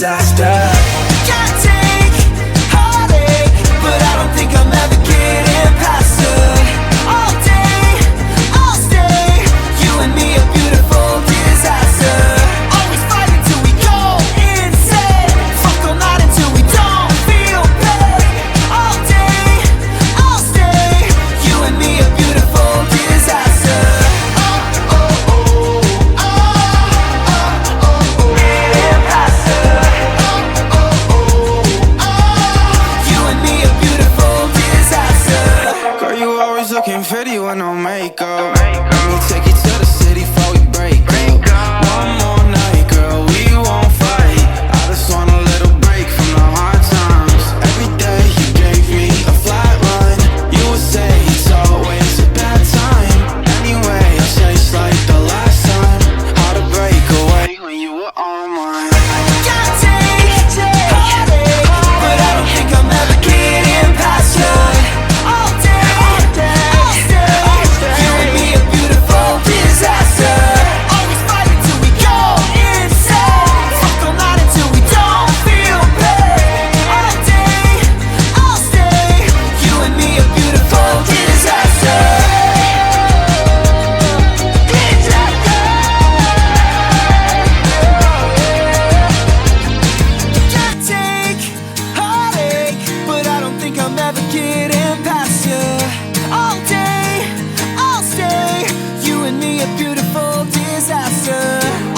disaster. Can't take heartache, but I don't think I'm ever getting past her. All day, I'll stay, you and me a beautiful disaster. Always fighting till we go insane. Fuck all night until we don't feel pain. All day, I'll stay, you and me a beautiful disaster. Oh, oh, oh, oh, oh, oh, oh. Getting past her. Oh, oh, oh, oh. You and me a beautiful disaster. Girl, you always looking pretty with no makeup. Let me take you to the city before we break up. One more night, girl, we won't fight. I just want a little break from the hard times. Every day you gave me a flat run. You would say it's always a bad time. Anyway, I chase like the last time. Hard to break away when you were on mine. Can't take heartache, but I don't think I'm ever getting past you. All day, I'll stay, you and me a beautiful disaster. Always fighting till we go insane. Fuck all night until we don't feel pain. All day, I'll stay, you and me a beautiful disaster. Can't take heartache, but I don't think I'm ever getting past you. All day, I'll stay, you and me a beautiful disaster.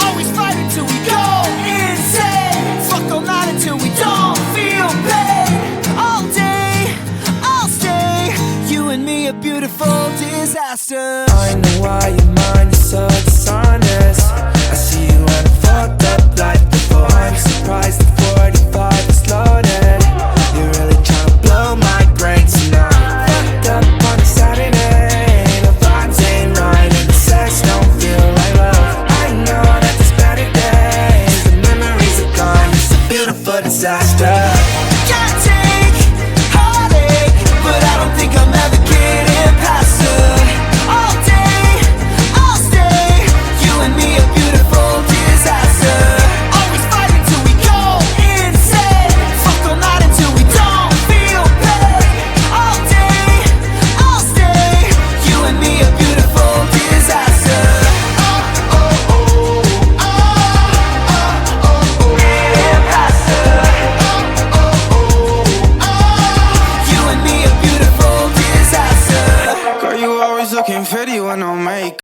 Always fighting till we go insane. Fuck all night until we don't feel pain. All day, I'll stay, you and me a beautiful disaster. I know why your mind is so dishonest. I see you on a fucked up life before. I'm surprised the 45 is loaded. You're really trying to blow my brain tonight. Fucked up on a Saturday. The vibes ain't right and the sex don't feel like love. I know that there's better days. The memories are gone. It's a beautiful disaster.